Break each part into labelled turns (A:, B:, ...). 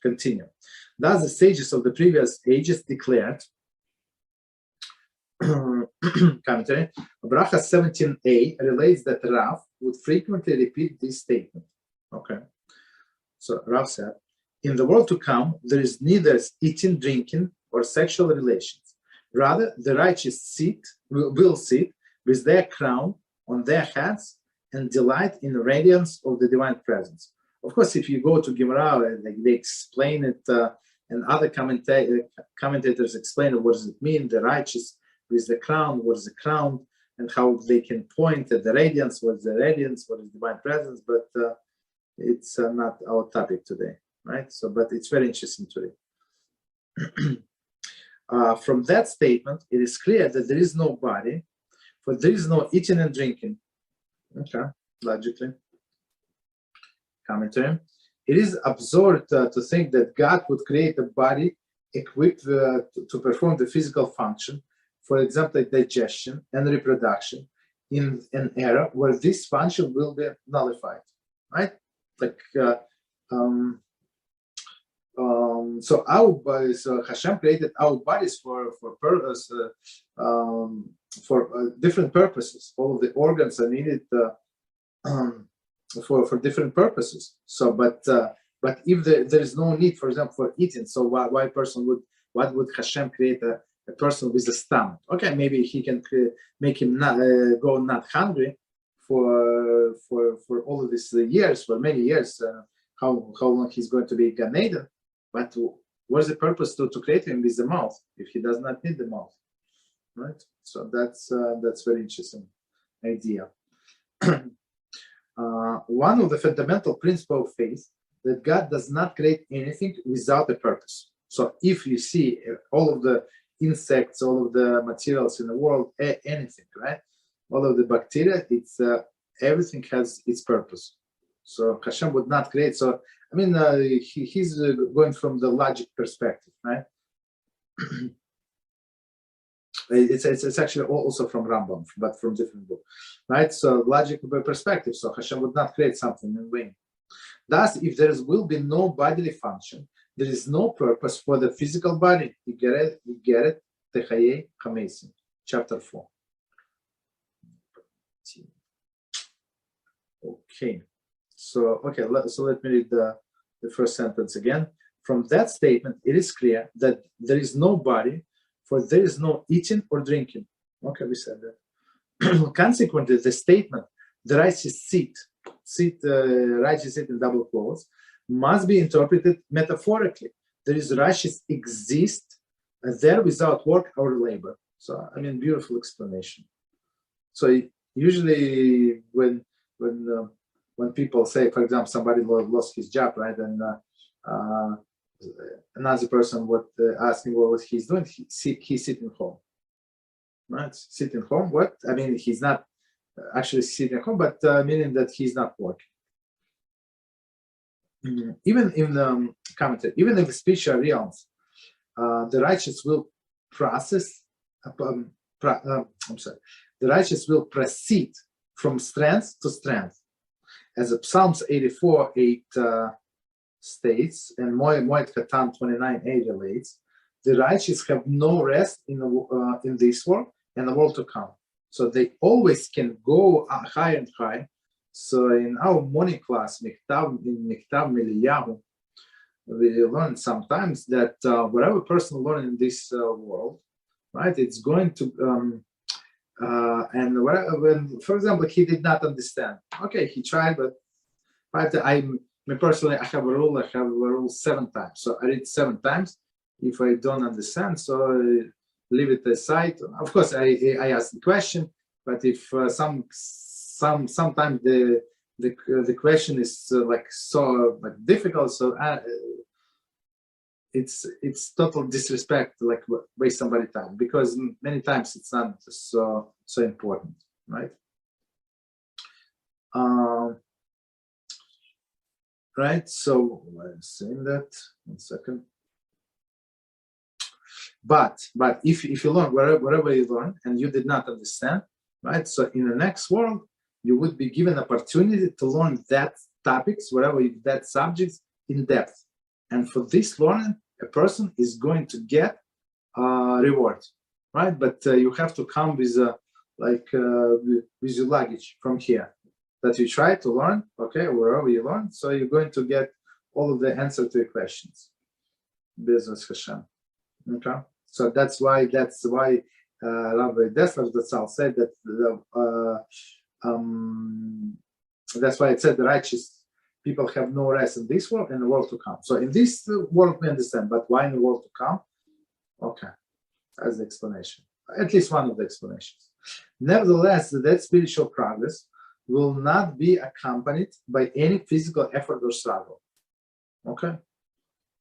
A: Continue. Thus, the sages of the previous ages declared, commentary, Bracha 17a relates that Rav would frequently repeat this statement. Okay. So Rav said, in the world to come, there is neither eating, drinking, or sexual relations. Rather, the righteous will sit with their crown on their heads and delight in the radiance of the divine presence. Of course, if you go to Gemara, they explain it, and other commentators explain what does it mean, the righteous with the crown, what is the crown, and how they can point at the radiance, what is the radiance, what is divine presence, but it's not our topic today, right? So, but it's very interesting today. From that statement, it is clear that there is no body, for there is no eating and drinking. Okay, logically. Commentary. It is absurd to think that God would create a body equipped to perform the physical function, for example, digestion and reproduction, in an era where this function will be nullified, right? Like, so our bodies, HaShem created our bodies for purpose, for different purposes. All of the organs are needed for different purposes. So, but if there is no need, for example, for eating, so why would HaShem create a person with a stomach? Okay, maybe he can make him not hungry for all of these years, for many years, how long he's going to be Gan Eden. But what is the purpose to create him with the mouth if he does not need the mouth, right? So that's very interesting idea. One of the fundamental principles of faith that God does not create anything without a purpose. So if you see all of the insects, all of the materials in the world, anything, right? All of the bacteria, it's everything has its purpose. So HaShem would not create. So I mean, he's going from the logic perspective, right? It's actually also from Rambam, but from different book, right? So logic perspective. So HaShem would not create something in vain. Thus, if there will be no bodily function, there is no purpose for the physical body. You get it. Techaye Chamesim, chapter 4. Okay. So let me read the first sentence again. From that statement, it is clear that there is no body, for there is no eating or drinking. Okay, we said that. Consequently, the statement, the righteous seat, righteous seat in double quotes, must be interpreted metaphorically. There is righteous exist there without work or labor. So, I mean, beautiful explanation. So usually when people say, for example, somebody lost his job, right, and another person would ask him what he's doing, he's sitting home, right? Sitting home, what? I mean, he's not actually sitting home, but meaning that he's not working. Even in the commentary, even in the spiritual realms, the righteous will the righteous will proceed from strength to strength. As Psalms 84:8 states, and Moed Katan 29:8 relates, the righteous have no rest in this world and the world to come. So they always can go high and high. So in our morning class, Miktav Miliyahu, we learn sometimes that whatever person learns in this world, right, it's going to and when, for example, he did not understand. Okay, he tried, but personally, I have a rule 7 times. So I read 7 times. If I don't understand, so I leave it aside. Of course, I ask the question, but if sometimes the question is so difficult, so it's total disrespect, like waste somebody's time, because many times it's not so important, right? Right. So I'm saying that 1 second. But if you learn wherever you learn and you did not understand, right? So in the next world, you would be given opportunity to learn that topics, whatever that subjects in depth. and for this learning, a person is going to get reward, right? But you have to come with with your luggage from here that you try to learn, okay, wherever you learn. So you're going to get all of the answer to your questions. Business HaShem. Okay, so that's why Rabbi Dessler Zatzal said that that's why it said the righteous people have no rest in this world and the world to come. So in this world we understand, but why in the world to come? Okay, that's the explanation. At least one of the explanations. Nevertheless, that spiritual progress will not be accompanied by any physical effort or struggle. Okay.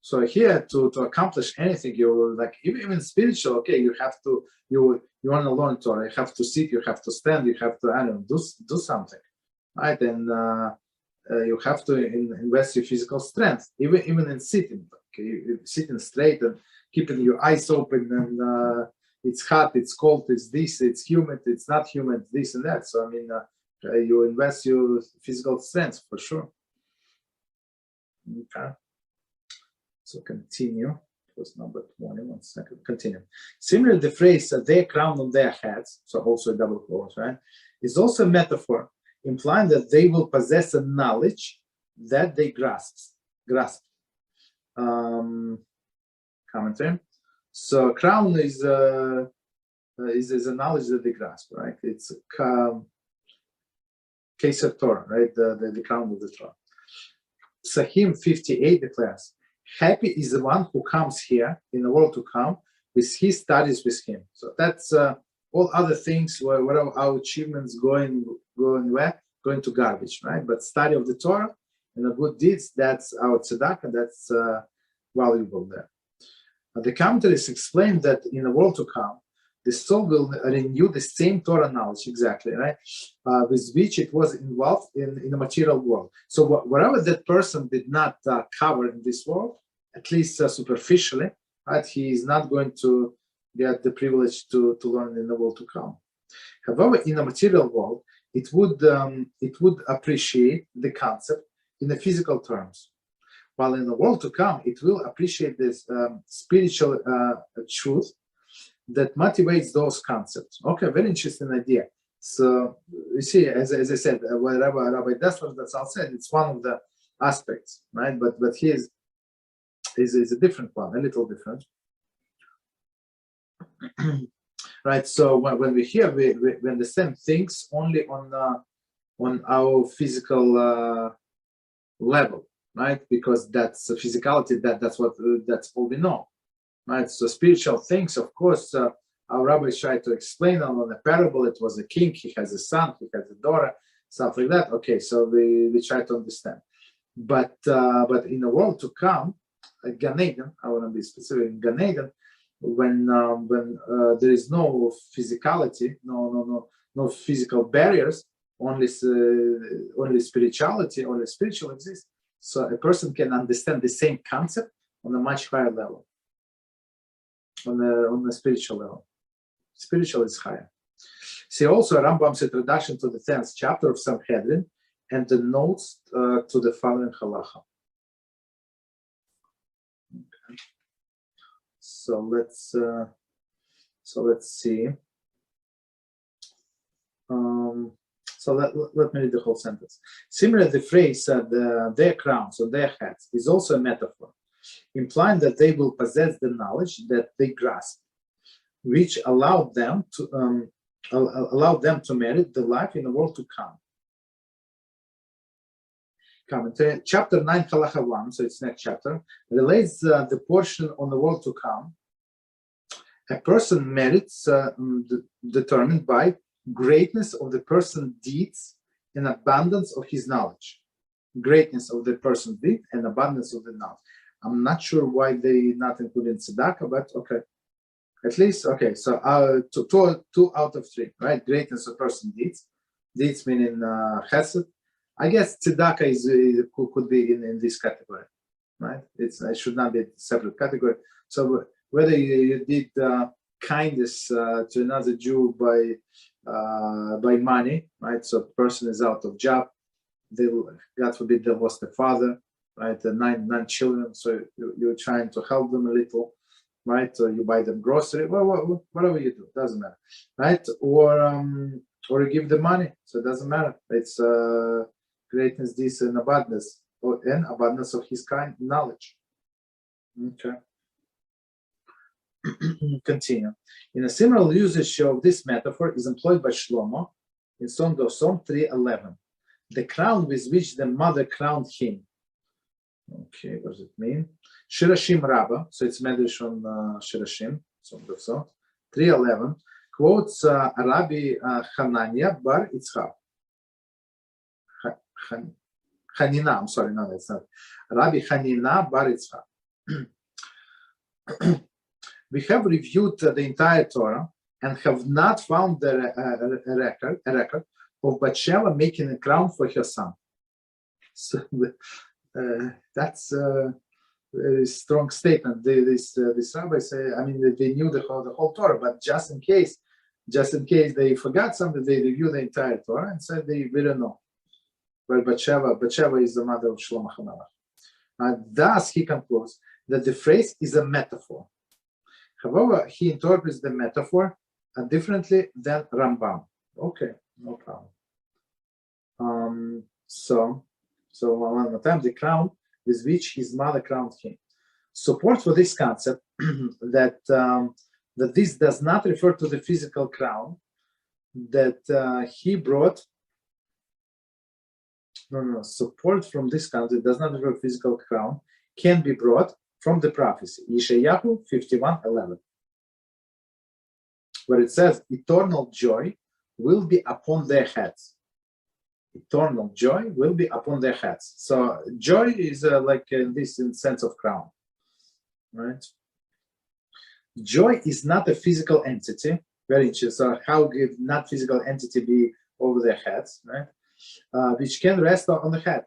A: So here to accomplish anything, you like even spiritual. Okay, you have to you want to learn Torah. You have to sit. You have to stand. You have to do something, right? And you have to invest your physical strength, even in sitting. Okay, sitting straight and keeping your eyes open. And it's hot, it's cold, it's this, it's humid, it's not humid, this and that. So I mean, you invest your physical strength for sure. Okay. So continue. It was number 20. 1 second. Continue. Similarly, the phrase "their crown on their heads," so also a double quote, right, is also a metaphor implying that they will possess a knowledge that they grasp. Commentary. So crown is a knowledge that they grasp, right? It's case of Torah, right? The crown of the Torah. Psalm 58 declares, "Happy is the one who comes here in the world to come with his studies with him." So that's all other things where our achievements going where? Going to garbage, right? But study of the Torah and the good deeds, that's our tzedakah, that's valuable there. The commentaries explain that in the world to come, the soul will renew the same Torah knowledge, exactly, right? With which it was involved in the material world. So whatever that person did not cover in this world, at least superficially, right, he is not going to get the privilege to learn in the world to come. However, in the material world, it would appreciate the concept in the physical terms. While in the world to come, it will appreciate this spiritual truth that motivates those concepts. Okay, very interesting idea. So you see, as I said, what Rabbi Dessler Zatzal said, it's one of the aspects, right? But here is a different one, a little different. Right. So when we hear, we understand things only on our physical level. Right, because that's physicality. That's all we know, right? So spiritual things, of course, our rabbis try to explain on a parable. It was a king; he has a son, he has a daughter, stuff like that. Okay, so we try to understand. But in the world to come, Gan Eden, I want to be specific. In Gan Eden, when there is no physicality, no physical barriers, only spirituality, only spiritual exists. So a person can understand the same concept on a much higher level, on the spiritual level. Spiritual is higher. See also Rambam's introduction to the 10th chapter of Sanhedrin and the notes to the following Halachah. Okay. So let's see. So let me read the whole sentence. Similarly, the phrase their crowns or their heads is also a metaphor, implying that they will possess the knowledge that they grasp, which allowed them to merit the life in the world to come. Commentary. Chapter 9, Halachah 1, so it's next chapter, relates the portion on the world to come. A person merits determined by greatness of the person's deeds and abundance of his knowledge. Greatness of the person's deed and abundance of the knowledge. I'm not sure why they not included tzedakah, but okay. At least, okay, so 2 out of 3, right? Greatness of person's deeds. Deeds meaning chesed. I guess tzedakah could be in this category, right? It should not be a separate category. So whether you did kindness to another Jew by money, right? So the person is out of job, God forbid they lost a father, right? Nine children, so you're trying to help them a little, right? Or you buy them grocery, whatever you do, doesn't matter, right? Or you give them money, so it doesn't matter. It's greatness, this, and abundance, and abundance of His kind knowledge. Okay. Continue. In a similar usage of this metaphor is employed by Shlomo in Song of Psalm 3:11. The crown with which the mother crowned him. Okay, what does it mean? Shirashim Rabbah, so it's medrash on Shirashim, Song of Psalm 3:11, quotes Rabbi Hanania bar Yitzchak. Hanina, I'm sorry, no, that's not. Rabbi Hanina bar Yitzchak. We have reviewed the entire Torah and have not found a record of Bathsheba making a crown for her son. So that's a very strong statement. This rabbi say, I mean, they knew the whole Torah, but just in case they forgot something, they reviewed the entire Torah and said we don't know. But Bathsheba is the mother of Shlomo HaMelech. Thus, he concludes that the phrase is a metaphor. However, he interprets the metaphor differently than Rambam. Okay, no problem. So one more time, the crown with which his mother crowned him. Support for this concept that this does not refer to the physical crown that he brought. No. Support from this concept does not refer to physical crown can be brought from the prophecy, Yeshayahu 51:11, where it says, eternal joy will be upon their heads. Eternal joy will be upon their heads. So joy is like in this in sense of crown, right? Joy is not a physical entity. Very interesting. So how can not physical entity be over their heads, right? Which can rest on the head.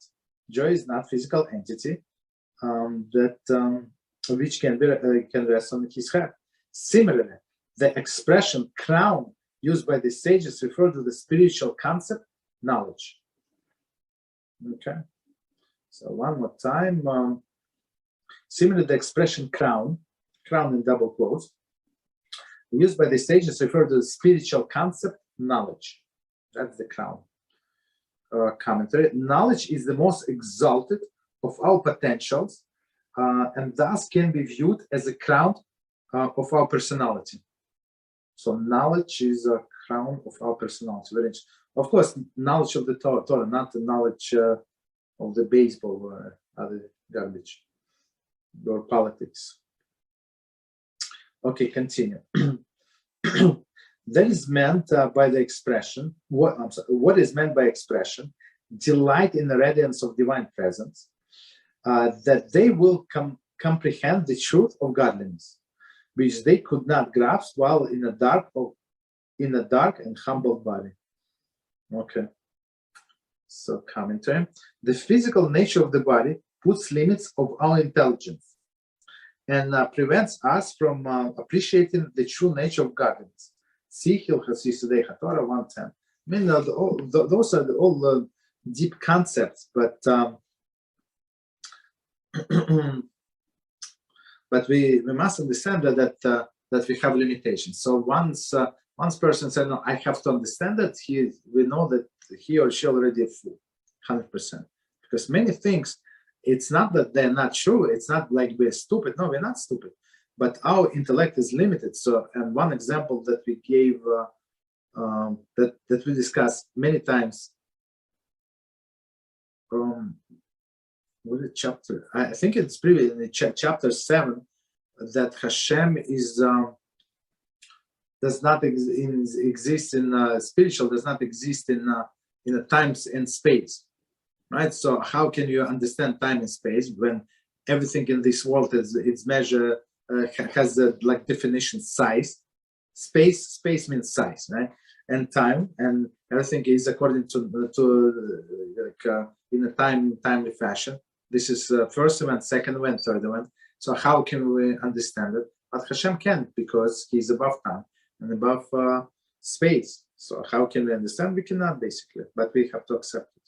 A: Joy is not physical entity which can rest on his head. Similarly, the expression crown used by the sages refer to the spiritual concept knowledge. Okay, so one more time. Similarly, the expression crown in double quotes, used by the sages refer to the spiritual concept knowledge. That's the crown. Commentary. Knowledge is the most exalted of our potentials, and thus can be viewed as a crown of our personality. So knowledge is a crown of our personality. Very interesting. Of course, knowledge of the Torah, not the knowledge of the baseball or other garbage or politics. Okay, continue. That is meant by the expression. What is meant by expression? Delight in the radiance of divine presence, that they will comprehend the truth of godliness, which they could not grasp while in a dark and humble body. Okay. So commentary. The physical nature of the body puts limits of our intelligence and prevents us from appreciating the true nature of godliness. See Hilchot Torah 110. I mean, those are all deep concepts, but but we must understand that we have limitations. So once person said, "No, I have to understand that," we know that he or she already a fool, 100%. Because many things, it's not that they're not true. It's not like we're stupid. No, we're not stupid. But our intellect is limited. So, and one example that we gave, that we discussed many times, what is chapter? I think it's previous in chapter 7, that HaShem is does not exist in spiritual, does not exist in a times and space, right? So how can you understand time and space when everything in this world is measured? Has a like definition size. Space means size, right? And time and everything is according to in a timely fashion. This is first event, second event, third event. So how can we understand it? But HaShem can't, because He's above time and above space. So how can we understand? We cannot, basically, but we have to accept it.